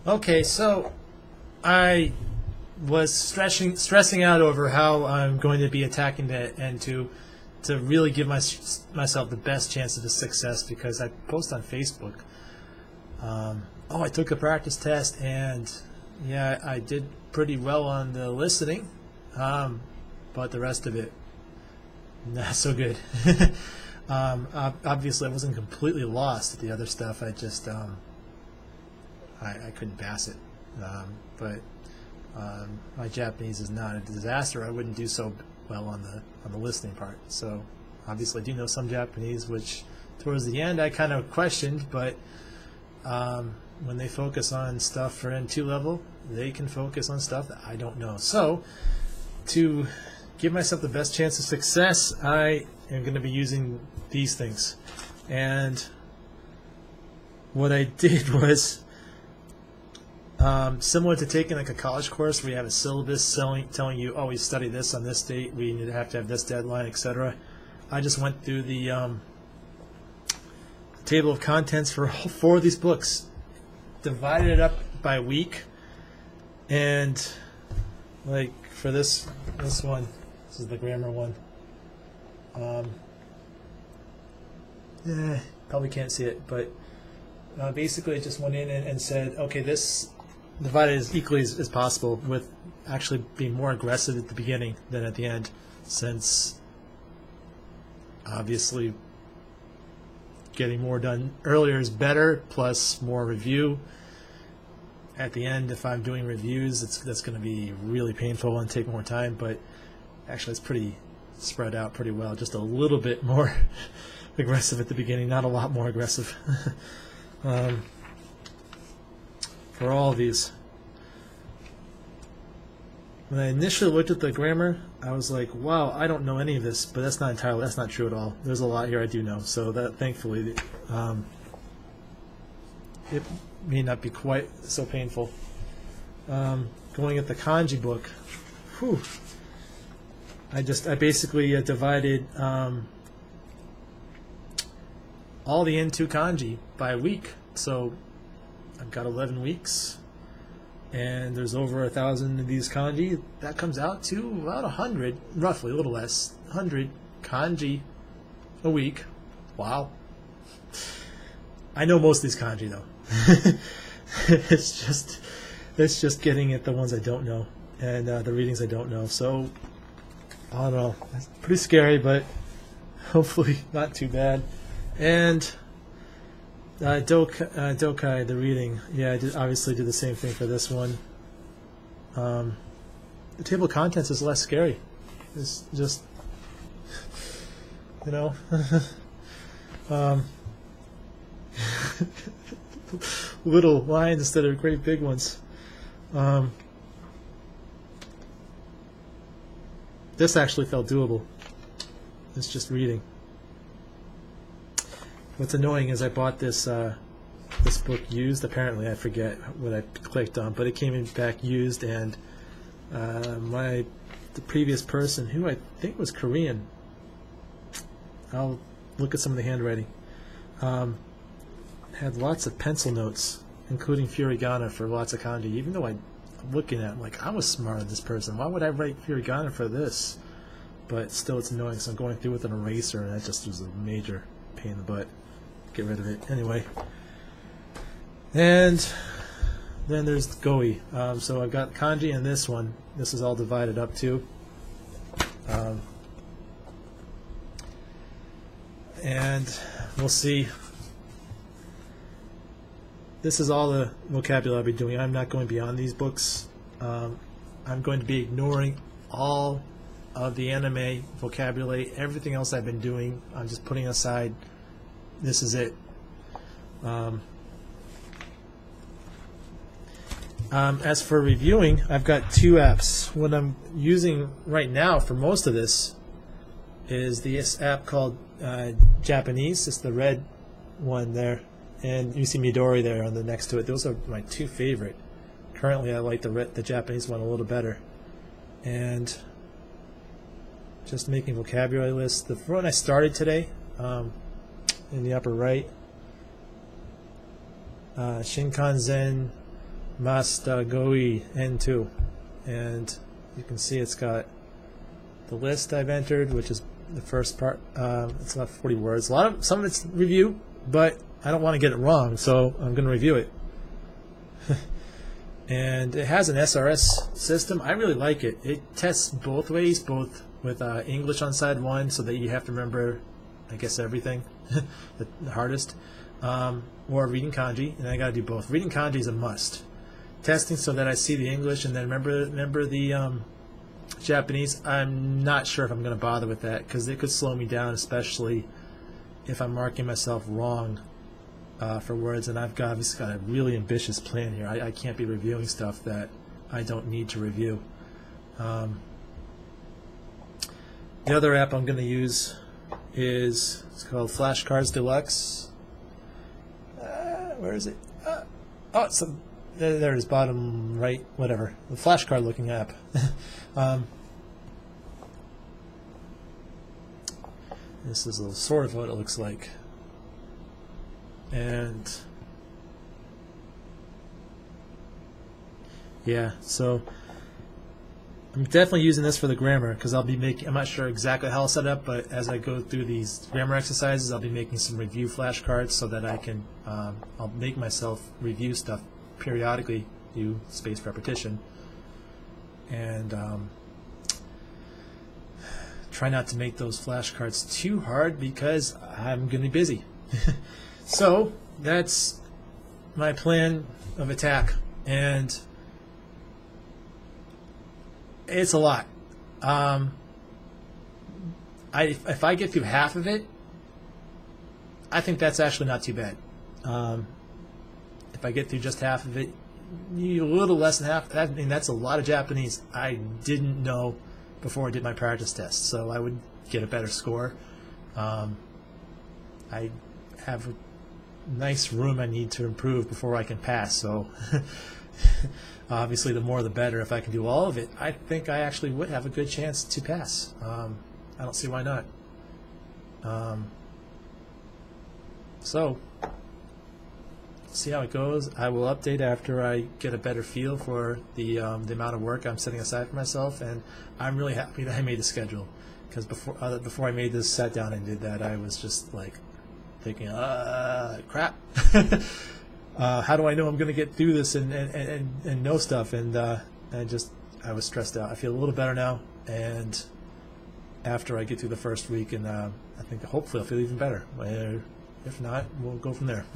Okay, so I was stressing out over how I'm going to be attacking the N2 to really give myself the best chance of success, because I post on Facebook. Oh, I took a practice test, and yeah, I did pretty well on the listening, but the rest of it, not so good. Obviously, I wasn't completely lost at the other stuff. I just I couldn't pass it, but my Japanese is not a disaster. I wouldn't do so well on the listening part. So obviously, I do know some Japanese, which towards the end I kind of questioned. But when they focus on stuff for N2 level, they can focus on stuff that I don't know. So to give myself the best chance of success, I am going to be using these things. And what I did was similar to taking like a college course where you have a syllabus telling you, oh, we study this on this date, we need to have this deadline, etc. I just went through the table of contents for 4 of these books, divided it up by week, and like for this one, this is the grammar one. Probably can't see it, but basically I just went in and said, okay, this divided as equally as possible, with actually being more aggressive at the beginning than at the end, since obviously getting more done earlier is better, plus more review. At the end, if I'm doing reviews, that's going to be really painful and take more time, but actually it's pretty spread out pretty well, just a little bit more aggressive at the beginning, not a lot more aggressive. For all of these. When I initially looked at the grammar, I was like, wow, I don't know any of this, but that's not true at all. There's a lot here I do know, so that thankfully it may not be quite so painful. Going at the kanji book, whew, I basically divided all the N2 kanji by week. So I've got 11 weeks, and there's over 1,000 of these kanji. That comes out to about 100, roughly, a little less, 100 kanji a week. Wow. I know most of these kanji though. it's just getting at the ones I don't know, and the readings I don't know. So I don't know. It's pretty scary, but hopefully not too bad. And Dokai, the reading, yeah, I obviously did the same thing for this one. The table of contents is less scary. It's just, you know, little lines instead of great big ones. This actually felt doable. It's just reading. What's annoying is I bought this this book used. Apparently, I forget what I clicked on, but it came in back used, and the previous person, who I think was Korean, I'll look at some of the handwriting, had lots of pencil notes, including furigana for lots of kanji. Even though I'm looking at it, like, I was smarter than this person. Why would I write furigana for this? But still, it's annoying. So I'm going through with an eraser, and that just was a major pain in the butt. Get rid of it anyway. And then there's Goi. So I've got kanji and this one. This is all divided up too. And we'll see. This is all the vocabulary I'll be doing. I'm not going beyond these books. I'm going to be ignoring all of the anime vocabulary. Everything else I've been doing, I'm just putting aside. This is it. As for reviewing, I've got 2 apps. What I'm using right now for most of this is this app called Japanese. It's the red one there, and you see Midori there on the next to it. Those are my 2 favorite. Currently, I like the Japanese one a little better. And just making vocabulary lists. The one I started today, in the upper right, Shinkansen Master N2, and you can see it's got the list I've entered, which is the first part. It's about 40 words. Some of it's review, but I don't want to get it wrong, so I'm going to review it. And it has an SRS system. I really like it. It tests both ways, both with English on side one, so that you have to remember, I guess, everything, the hardest, or reading kanji, and I got to do both. Reading kanji is a must. Testing so that I see the English and then remember the Japanese. I'm not sure if I'm going to bother with that, because it could slow me down, especially if I'm marking myself wrong for words, and I've obviously got a really ambitious plan here. I can't be reviewing stuff that I don't need to review. The other app I'm going to use it's called Flashcards Deluxe. Where is it? Oh, it's there it is, bottom right, whatever. The flashcard looking app. This is sort of what it looks like. And yeah, so I'm definitely using this for the grammar, because I'll be making, I'm not sure exactly how I'll set it up, but as I go through these grammar exercises, I'll be making some review flashcards so that I can, I'll make myself review stuff periodically, do spaced repetition, and try not to make those flashcards too hard, because I'm going to be busy. So that's my plan of attack, and it's a lot. If I get through half of it, I think that's actually not too bad. If I get through just half of it, a little less than half, I mean, that's a lot of Japanese I didn't know before I did my practice test, so I would get a better score. I have a nice room I need to improve before I can pass, so obviously the more the better. If I can do all of it, I think I actually would have a good chance to pass. I don't see why not. So see how it goes. I will update after I get a better feel for the amount of work I'm setting aside for myself, and I'm really happy that I made the schedule, because before I made this, sat down and did that, I was just like thinking, crap. How do I know I'm going to get through this and know stuff? And I was stressed out. I feel a little better now, and after I get through the first week, and I think hopefully I'll feel even better. If not, we'll go from there.